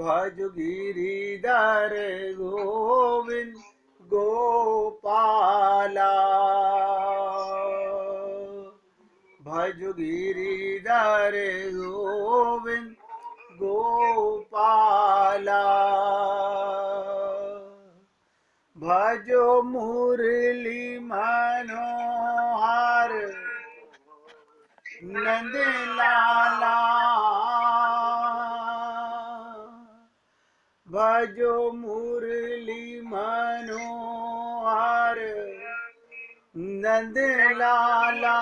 भज गिरिधर गोविंद गोपाला, भज गिरिधर गोविंद गोपाला, भजो मुरली मनोहर नंद लाला, भजो मुरली मनोहर नंद लाला,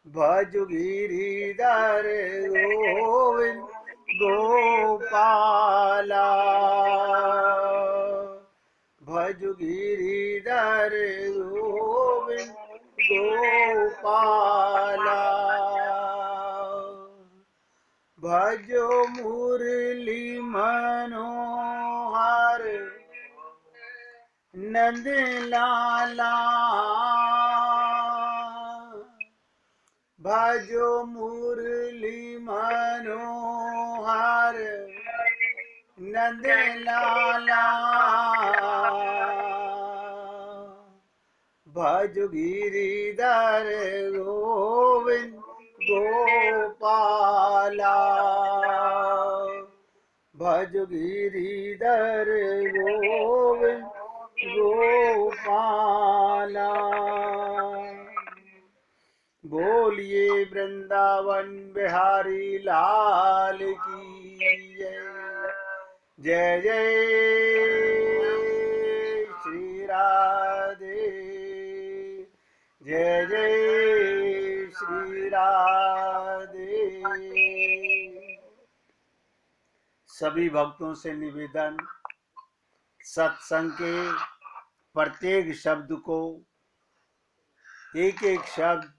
भज गिरिधर गोविंद गोपाला, भज गिरिधर गोविंद गोपाला, भजो मुरली मनोहर नंद लाला, भजो मुरली मनोहर नंद लाला, भज गिरिधर गोविंद गोपाला, भज गिरिधर गोविंद गोपाला। बोलिए वृंदावन बिहारी लाल की जय, जय जय श्री राधे, जय जय श्री राधे। सभी भक्तों से निवेदन, सत्संग के प्रत्येक शब्द को एक एक शब्द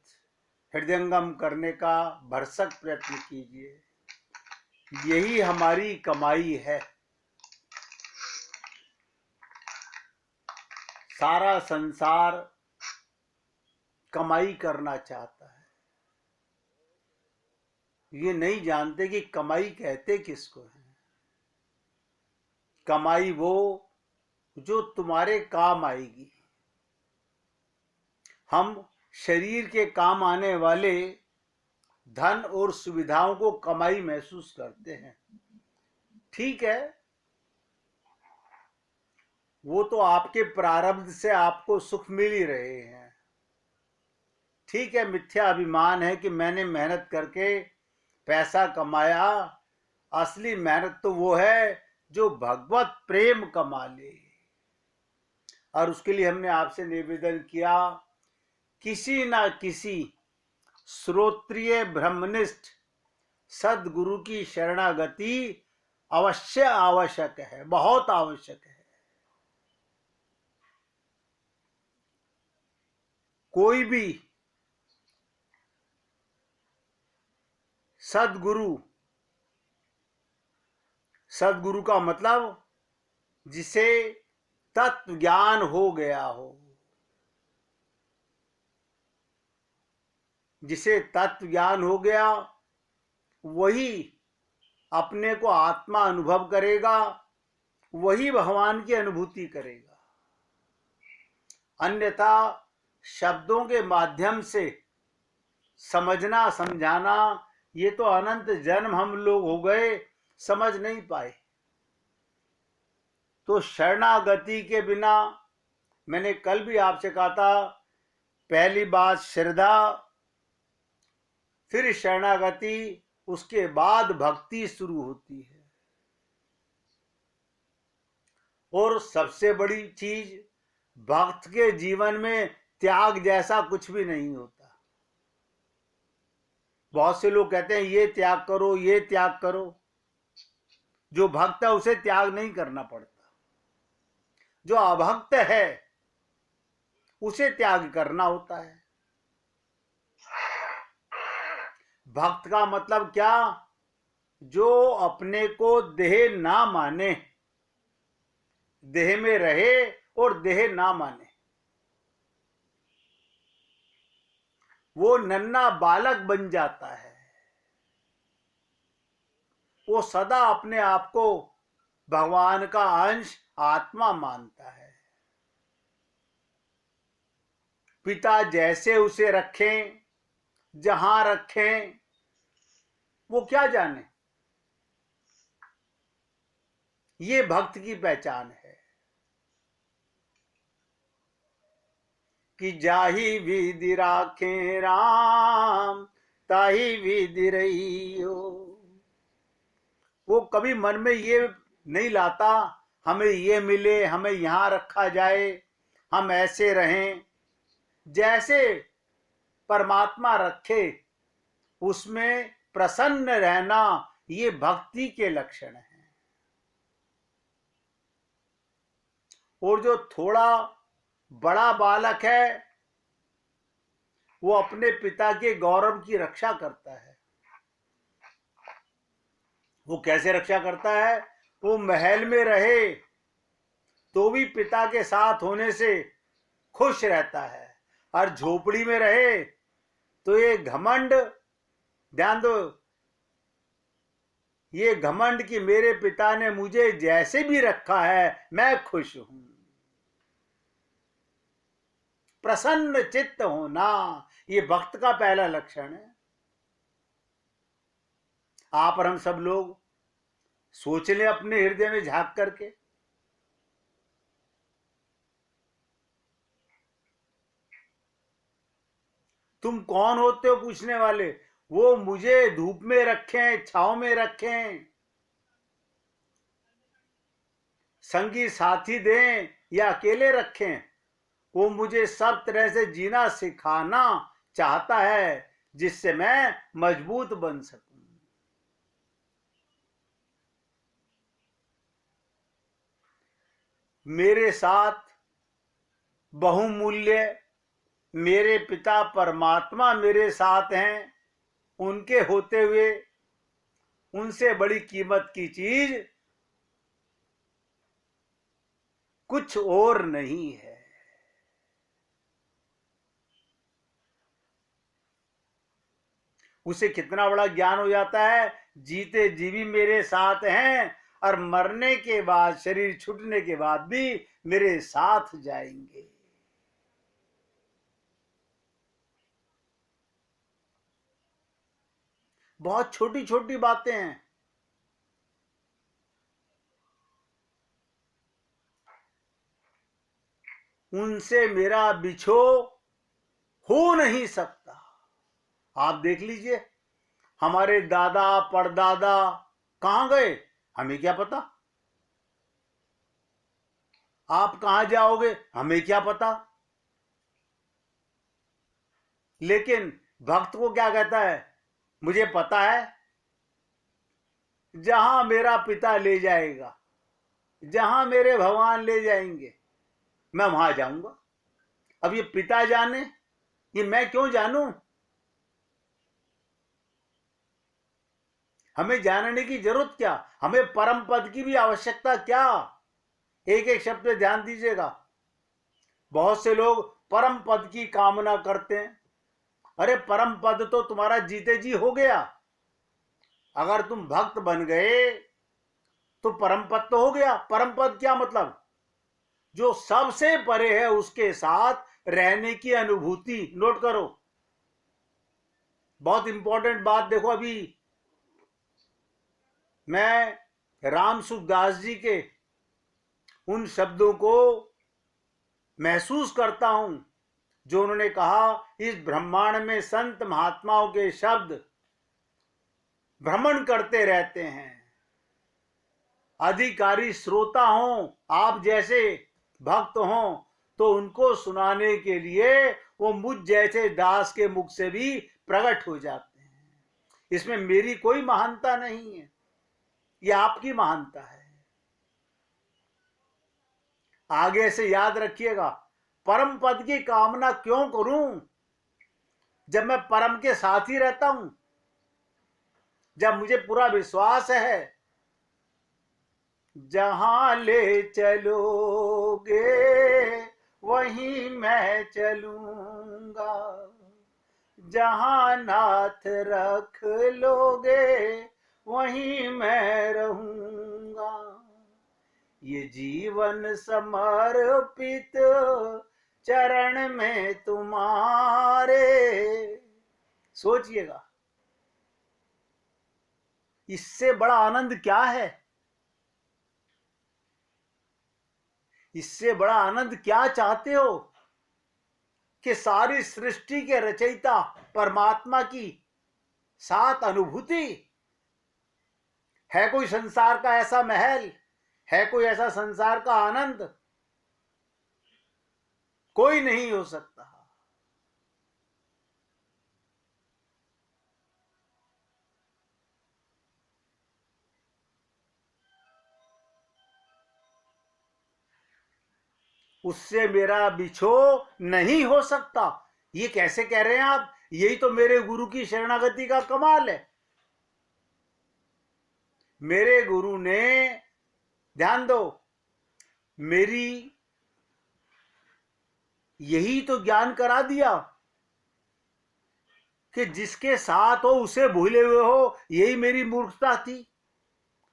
हृदयंगम करने का भरसक प्रयत्न कीजिए। यही हमारी कमाई है। सारा संसार कमाई करना चाहता है, ये नहीं जानते कि कमाई कहते किसको है। कमाई वो जो तुम्हारे काम आएगी। हम शरीर के काम आने वाले धन और सुविधाओं को कमाई महसूस करते हैं। ठीक है, वो तो आपके प्रारब्ध से आपको सुख मिल ही रहे हैं। ठीक है, मिथ्या अभिमान है कि मैंने मेहनत करके पैसा कमाया। असली मेहनत तो वो है जो भगवत प्रेम कमा ले। और उसके लिए हमने आपसे निवेदन किया, किसी ना किसी श्रोत्रिय ब्रह्मनिष्ठ सदगुरु की शरणागति अवश्य आवश्यक है, बहुत आवश्यक है। कोई भी सदगुरु, सदगुरु का मतलब जिसे तत्व ज्ञान हो गया हो, जिसे तत्व ज्ञान हो गया वही अपने को आत्मा अनुभव करेगा, वही भगवान की अनुभूति करेगा। अन्यथा शब्दों के माध्यम से समझना समझाना, ये तो अनंत जन्म हम लोग हो गए, समझ नहीं पाए। तो शरणागति के बिना, मैंने कल भी आपसे कहा था, पहली बात श्रद्धा, फिर शरणागति, उसके बाद भक्ति शुरू होती है। और सबसे बड़ी चीज, भक्त के जीवन में त्याग जैसा कुछ भी नहीं होता। बहुत से लोग कहते हैं ये त्याग करो, ये त्याग करो। जो भक्त है उसे त्याग नहीं करना पड़ता। जो अभक्त है उसे त्याग करना होता है। भक्त का मतलब क्या? जो अपने को देह ना माने, देह में रहे और देह ना माने। वो नन्हा बालक बन जाता है। वो सदा अपने आप को भगवान का अंश आत्मा मानता है। पिता जैसे उसे रखें, जहां रखें, वो क्या जाने। ये भक्त की पहचान है कि जाही विधि राखे राम, ताही विधि रहियो। वो कभी मन में ये नहीं लाता हमें ये मिले, हमें यहां रखा जाए, हम ऐसे रहें। जैसे परमात्मा रखे उसमें प्रसन्न रहना, ये भक्ति के लक्षण हैं। और जो थोड़ा बड़ा बालक है वो अपने पिता के गौरव की रक्षा करता है। वो कैसे रक्षा करता है? वो महल में रहे तो भी पिता के साथ होने से खुश रहता है, और झोपड़ी में रहे तो ये घमंड, ध्यान दो, ये घमंड कि मेरे पिता ने मुझे जैसे भी रखा है मैं खुश हूं। प्रसन्न चित्त होना ये भक्त का पहला लक्षण है। आप और हम सब लोग सोच लें अपने हृदय में झांक करके, तुम कौन होते हो पूछने वाले। वो मुझे धूप में रखें, छांव में रखें, संगी साथी दें या अकेले रखें, वो मुझे सब तरह से जीना सिखाना चाहता है जिससे मैं मजबूत बन सकूं। मेरे साथ बहुमूल्य मेरे पिता परमात्मा मेरे साथ हैं, उनके होते हुए उनसे बड़ी कीमत की चीज कुछ और नहीं है। उसे कितना बड़ा ज्ञान हो जाता है, जीते जी भी मेरे साथ हैं और मरने के बाद, शरीर छूटने के बाद भी मेरे साथ जाएंगे। बहुत छोटी छोटी बातें हैं। उनसे मेरा बिछो हो नहीं सकता। आप देख लीजिए, हमारे दादा परदादा कहां गए हमें क्या पता, आप कहां जाओगे हमें क्या पता। लेकिन भक्त को क्या कहता है? मुझे पता है जहां मेरा पिता ले जाएगा, जहां मेरे भगवान ले जाएंगे मैं वहां जाऊंगा। अब ये पिता जाने, ये मैं क्यों जानूं? हमें जानने की जरूरत क्या? हमें परम पद की भी आवश्यकता क्या? एक एक शब्द पे ध्यान दीजिएगा। बहुत से लोग परम पद की कामना करते हैं। अरे परम पद तो तुम्हारा जीते जी हो गया। अगर तुम भक्त बन गए तो परम पद तो हो गया। परम पद क्या मतलब? जो सबसे परे है उसके साथ रहने की अनुभूति। नोट करो, बहुत इंपॉर्टेंट बात। देखो, अभी मैं राम सुखदास जी के उन शब्दों को महसूस करता हूं जो उन्होंने कहा, इस ब्रह्मांड में संत महात्माओं के शब्द भ्रमण करते रहते हैं। अधिकारी श्रोता हों, आप जैसे भक्त हों तो उनको सुनाने के लिए वो मुझ जैसे दास के मुख से भी प्रकट हो जाते हैं। इसमें मेरी कोई महानता नहीं है, ये आपकी महानता है। आगे से याद रखिएगा, परम पद की कामना क्यों करूं जब मैं परम के साथ ही रहता हूं, जब मुझे पूरा विश्वास है जहां ले चलोगे वहीं मैं चलूंगा, जहां नाथ रख लोगे वहीं मैं रहूंगा। ये जीवन समर्पित चरण में तुम्हारे। सोचिएगा, इससे बड़ा आनंद क्या है? इससे बड़ा आनंद क्या चाहते हो कि सारी सृष्टि के रचयिता परमात्मा की साथ अनुभूति? है कोई संसार का ऐसा महल? है कोई ऐसा संसार का आनंद? कोई नहीं हो सकता। उससे मेरा बिछो नहीं हो सकता। ये कैसे कह रहे हैं आप? यही तो मेरे गुरु की शरणागति का कमाल है। मेरे गुरु ने, ध्यान दो, मेरी यही तो ज्ञान करा दिया कि जिसके साथ हो उसे भूले हुए हो। यही मेरी मूर्खता थी।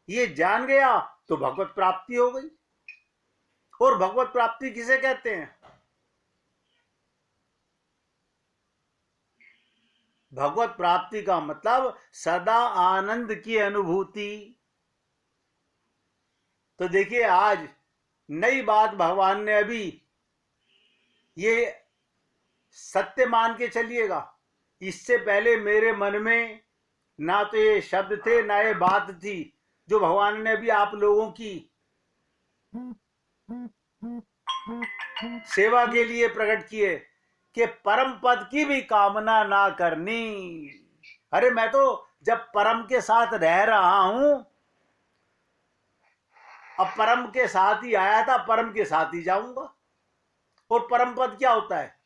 ये जान गया तो भगवत प्राप्ति हो गई। और भगवत प्राप्ति किसे कहते हैं? भगवत प्राप्ति का मतलब सदा आनंद की अनुभूति। तो देखिए, आज नई बात भगवान ने अभी, ये सत्य मान के चलिएगा, इससे पहले मेरे मन में ना तो ये शब्द थे ना ये बात थी जो भगवान ने अभी आप लोगों की सेवा के लिए प्रकट किए कि परम पद की भी कामना ना करनी। अरे मैं तो जब परम के साथ रह रहा हूं, अब परम के साथ ही आया था, परम के साथ ही जाऊंगा। और परम पद क्या होता है?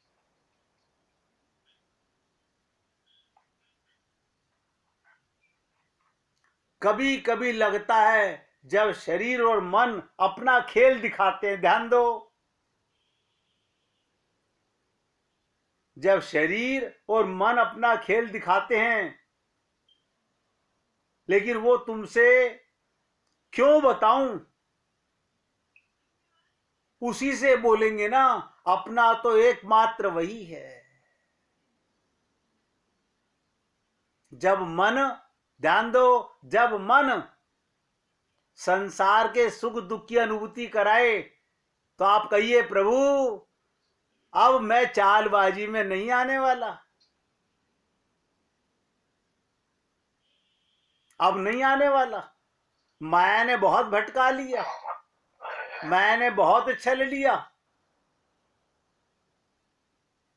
कभी कभी लगता है जब शरीर और मन अपना खेल दिखाते हैं, ध्यान दो, जब शरीर और मन अपना खेल दिखाते हैं, लेकिन वो तुमसे क्यों बताऊं, उसी से बोलेंगे ना, अपना तो एकमात्र वही है। जब मन, ध्यान दो, जब मन संसार के सुख दुख की अनुभूति कराए तो आप कहिए, प्रभु अब मैं चालबाजी में नहीं आने वाला, अब नहीं आने वाला। माया ने बहुत भटका लिया, मैंने बहुत छल लिया।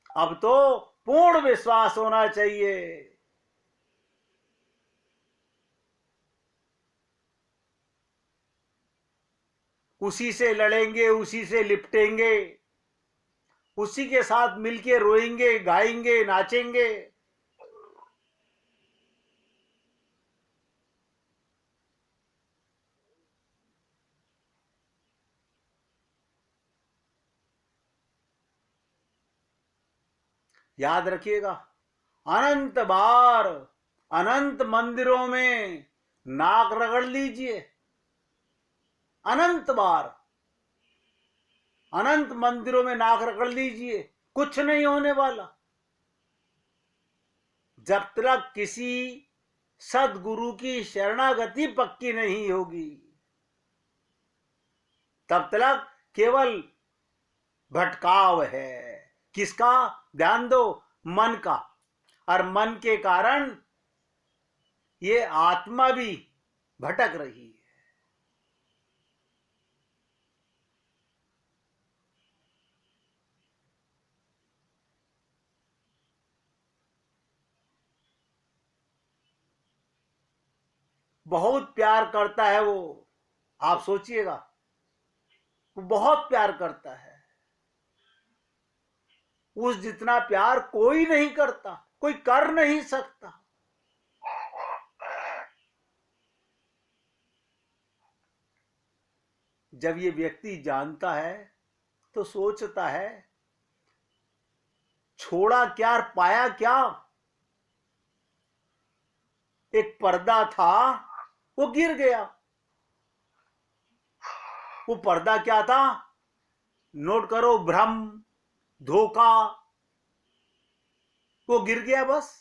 अब तो पूर्ण विश्वास होना चाहिए। उसी से लड़ेंगे, उसी से लिपटेंगे, उसी के साथ मिलके रोएंगे, गाएंगे, नाचेंगे। याद रखिएगा, अनंत बार अनंत मंदिरों में नाक रगड़ लीजिए, अनंत बार अनंत मंदिरों में नाक रगड़ लीजिए, कुछ नहीं होने वाला। जब तक किसी सदगुरु की शरणागति पक्की नहीं होगी, तब तक केवल भटकाव है। किसका? ध्यान दो, मन का। और मन के कारण ये आत्मा भी भटक रही है। बहुत प्यार करता है वो, आप सोचिएगा, वो बहुत प्यार करता है। उस जितना प्यार कोई नहीं करता, कोई कर नहीं सकता। जब ये व्यक्ति जानता है तो सोचता है, छोड़ा क्या पाया क्या? एक पर्दा था, वो गिर गया। वो पर्दा क्या था? नोट करो, भ्रम, धोखा। वो गिर गया बस।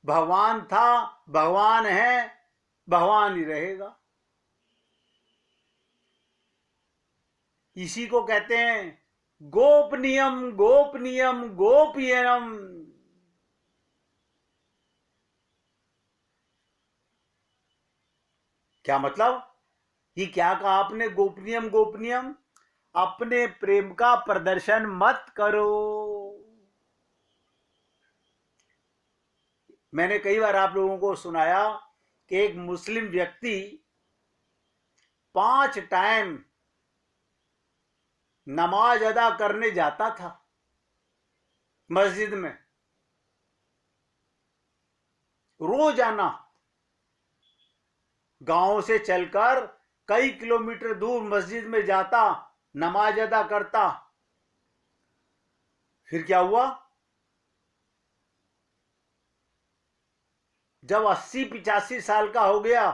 भगवान था, भगवान है, भगवान ही रहेगा। इसी को कहते हैं गोपनीयम गोपनीयम गोपीयनम। क्या मतलब? ये क्या कहा आपने, गोपनीयम गोपनीयम? अपने प्रेम का प्रदर्शन मत करो। मैंने कई बार आप लोगों को सुनाया कि एक मुस्लिम व्यक्ति 5 टाइम नमाज अदा करने जाता था मस्जिद में, रोजाना। गांव से चलकर कई किलोमीटर दूर मस्जिद में जाता, नमाज अदा करता। फिर क्या हुआ? जब 80-85 साल का हो गया,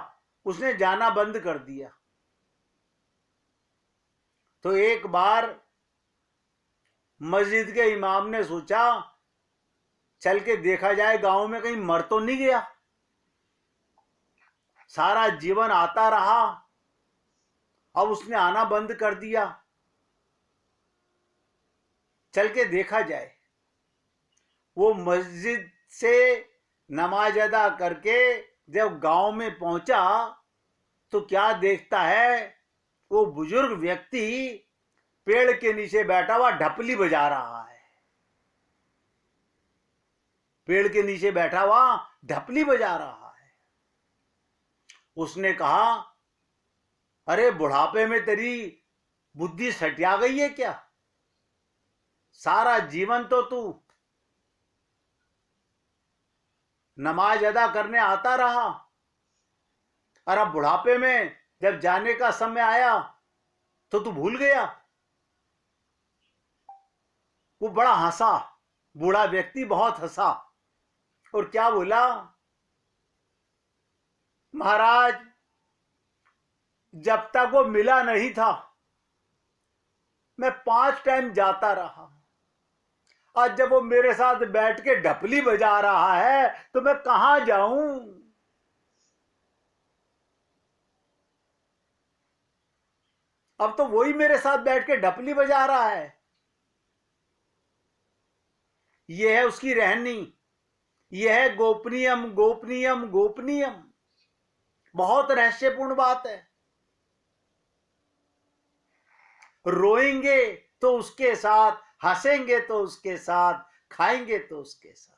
उसने जाना बंद कर दिया। तो एक बार मस्जिद के इमाम ने सोचा चल के देखा जाए गांव में कहीं मर तो नहीं गया। सारा जीवन आता रहा, अब उसने आना बंद कर दिया, चल के देखा जाए। वो मस्जिद से नमाज अदा करके जब गांव में पहुंचा तो क्या देखता है, वो बुजुर्ग व्यक्ति पेड़ के नीचे बैठा हुआ ढपली बजा रहा है। पेड़ के नीचे बैठा हुआ ढपली बजा रहा है। उसने कहा, अरे बुढ़ापे में तेरी बुद्धि सटिया गई है क्या? सारा जीवन तो तू नमाज अदा करने आता रहा, और अब बुढ़ापे में जब जाने का समय आया तो तू भूल गया। वो बड़ा हंसा, बूढ़ा व्यक्ति बहुत हंसा और क्या बोला, महाराज जब तक वो मिला नहीं था मैं 5 टाइम जाता रहा, आज जब वो मेरे साथ बैठ के ढपली बजा रहा है तो मैं कहां जाऊं? अब तो वही मेरे साथ बैठ के ढपली बजा रहा है। यह है उसकी रहनी, यह है गोपनीयम गोपनीयम गोपनीयम। बहुत रहस्यपूर्ण बात है। रोएंगे तो उसके साथ, हंसेंगे तो उसके साथ, खाएंगे तो उसके साथ।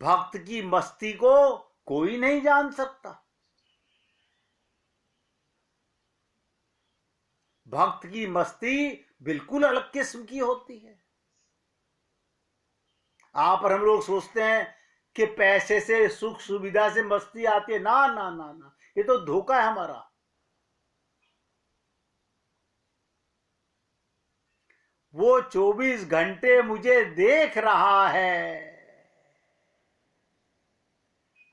भक्त की मस्ती को कोई नहीं जान सकता। भक्त की मस्ती बिल्कुल अलग किस्म की होती है। आप और हम लोग सोचते हैं कि पैसे से, सुख सुविधा से मस्ती आती है। ना ना ना ना, ये तो धोखा है हमारा। वो 24 घंटे मुझे देख रहा है।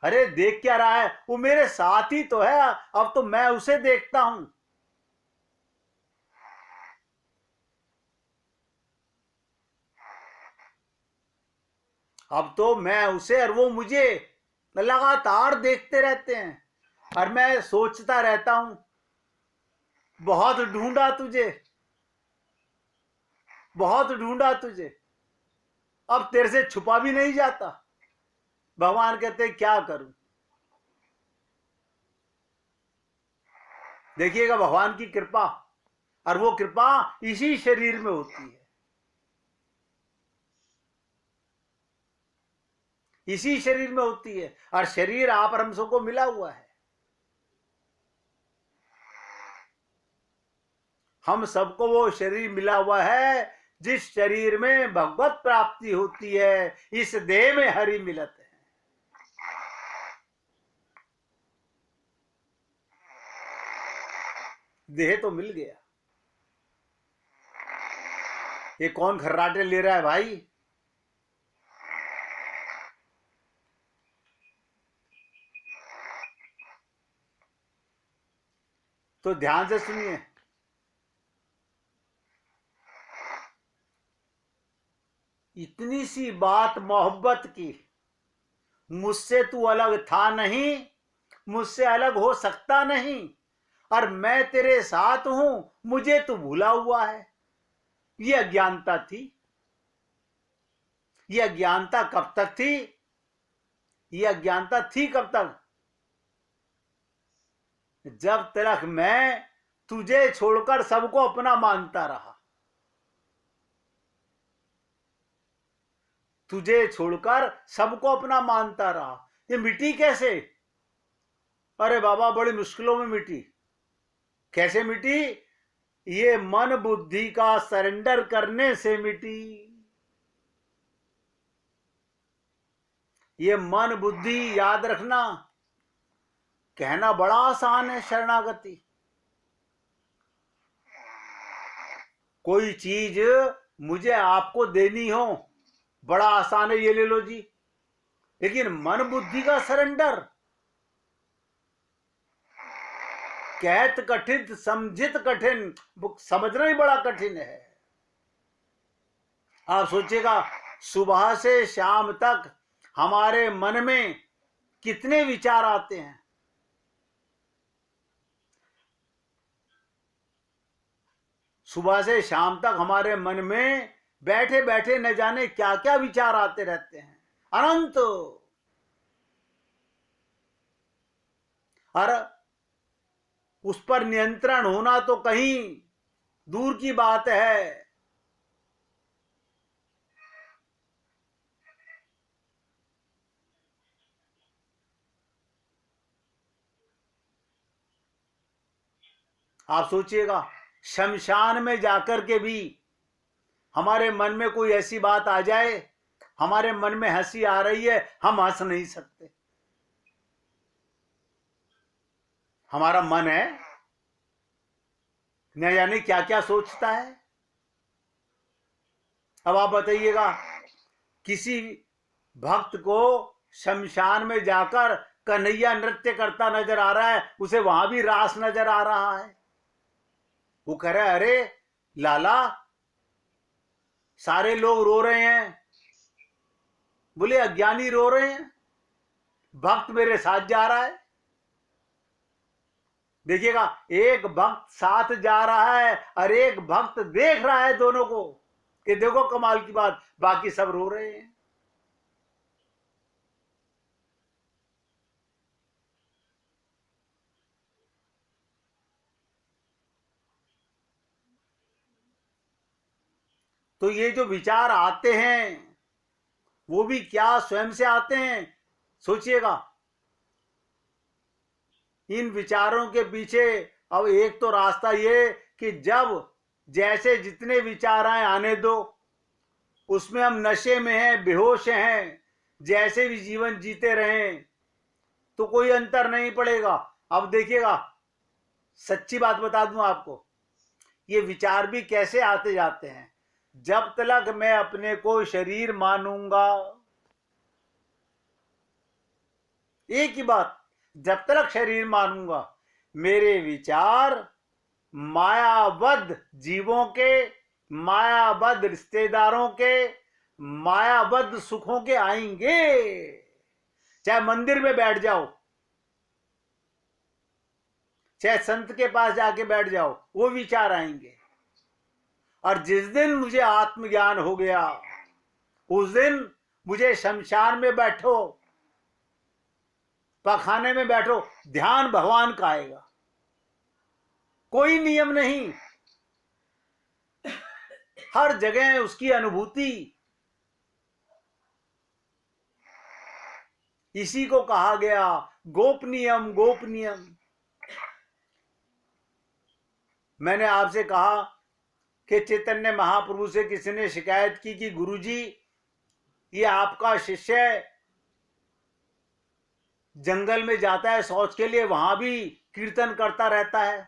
अरे देख क्या रहा है, वो मेरे साथ ही तो है। अब तो मैं उसे देखता हूं। अब तो मैं उसे और वो मुझे लगातार देखते रहते हैं। और मैं सोचता रहता हूं, बहुत ढूंढा तुझे, बहुत ढूंढा तुझे, अब तेरे से छुपा भी नहीं जाता। भगवान कहते क्या करूं? देखिएगा भगवान की कृपा, और वो कृपा इसी शरीर में होती है। इसी शरीर में होती है, और शरीर आप और हम सबको मिला हुआ है। हम सबको वो शरीर मिला हुआ है जिस शरीर में भगवत प्राप्ति होती है। इस देह में हरि मिलत है। देह तो मिल गया। ये कौन खर्राटे ले रहा है भाई? तो ध्यान से सुनिए। इतनी सी बात मोहब्बत की, मुझसे तू अलग था नहीं, मुझसे अलग हो सकता नहीं, और मैं तेरे साथ हूं, मुझे तू भूला हुआ है। ये अज्ञानता थी। ये अज्ञानता कब तक थी? ये अज्ञानता थी कब तक? जब तक मैं तुझे छोड़कर सबको अपना मानता रहा। तुझे छोड़कर सबको अपना मानता रहा। ये मिटी कैसे? अरे बाबा, बड़ी मुश्किलों में मिटी। कैसे मिटी? ये मन बुद्धि का सरेंडर करने से मिटी। ये मन बुद्धि, याद रखना, कहना बड़ा आसान है शरणागति। कोई चीज मुझे आपको देनी हो, बड़ा आसान है, ये ले लो जी। लेकिन मन बुद्धि का सरेंडर, कहत कठिन समझित कठिन, समझना ही बड़ा कठिन है। आप सोचिएगा, सुबह से शाम तक हमारे मन में कितने विचार आते हैं। सुबह से शाम तक हमारे मन में बैठे बैठे न जाने क्या क्या विचार आते रहते हैं, अनंत। और उस पर नियंत्रण होना तो कहीं दूर की बात है। आप सोचिएगा, शमशान में जाकर के भी हमारे मन में कोई ऐसी बात आ जाए, हमारे मन में हंसी आ रही है, हम हंस नहीं सकते। हमारा मन है, न जाने क्या क्या सोचता है। अब आप बताइएगा, किसी भक्त को शमशान में जाकर कन्हैया नृत्य करता नजर आ रहा है, उसे वहां भी रास नजर आ रहा है। वो कह रहा है, अरे लाला, सारे लोग रो रहे हैं। बोले, अज्ञानी रो रहे हैं, भक्त मेरे साथ जा रहा है। देखिएगा, एक भक्त साथ जा रहा है और एक भक्त देख रहा है दोनों को, कि देखो कमाल की बात, बाकी सब रो रहे हैं। तो ये जो विचार आते हैं, वो भी क्या स्वयं से आते हैं? सोचिएगा, इन विचारों के पीछे अब एक तो रास्ता ये कि जब जैसे जितने विचार आए आने दो, उसमें हम नशे में हैं, बेहोश हैं, जैसे भी जीवन जीते रहें तो कोई अंतर नहीं पड़ेगा। अब देखिएगा, सच्ची बात बता दूं आपको, ये विचार भी कैसे आते जाते हैं। जब तक मैं अपने को शरीर मानूंगा, एक ही बात, जब तक शरीर मानूंगा, मेरे विचार मायाबद्ध जीवों के, मायाबद्ध रिश्तेदारों के, मायाबद्ध सुखों के आएंगे। चाहे मंदिर में बैठ जाओ, चाहे संत के पास जाके बैठ जाओ, वो विचार आएंगे। और जिस दिन मुझे आत्मज्ञान हो गया, उस दिन मुझे शमशान में बैठो, पखाने में बैठो, ध्यान भगवान का आएगा। कोई नियम नहीं, हर जगह उसकी अनुभूति। इसी को कहा गया गोपनीयम। गोपनीयम। मैंने आपसे कहा कि चैतन्य महाप्रभु से किसी ने शिकायत की कि गुरुजी, ये आपका शिष्य जंगल में जाता है शौच के लिए, वहां भी कीर्तन करता रहता है।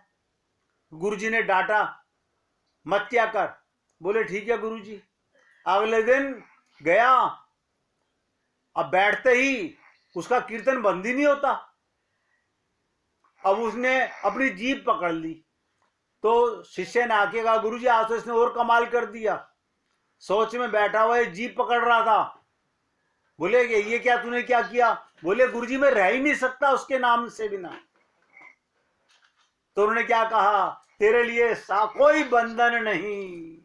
गुरुजी ने डांटा, मत क्या कर। बोले, ठीक है गुरुजी। अगले दिन गया, अब बैठते ही उसका कीर्तन बंद ही नहीं होता। अब उसने अपनी जीभ पकड़ ली, तो शिष्य ने आके कहा गुरुजी आज तो इसने और कमाल कर दिया, सोच में बैठा हुआ है जीभ पकड़ रहा था। बोले कि ये क्या तूने क्या किया? बोले गुरुजी मैं रह ही नहीं सकता उसके नाम से बिना। तो उन्होंने क्या कहा, तेरे लिए कोई बंधन नहीं,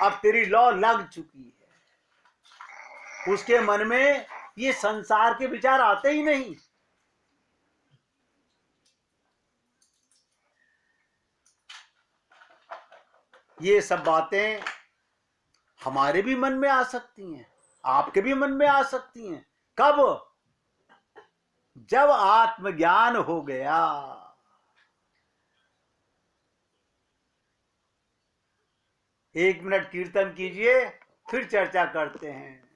अब तेरी लौ लग चुकी है। उसके मन में ये संसार के विचार आते ही नहीं। ये सब बातें हमारे भी मन में आ सकती हैं, आपके भी मन में आ सकती हैं। कब? जब आत्मज्ञान हो गया। एक मिनट कीर्तन कीजिए, फिर चर्चा करते हैं।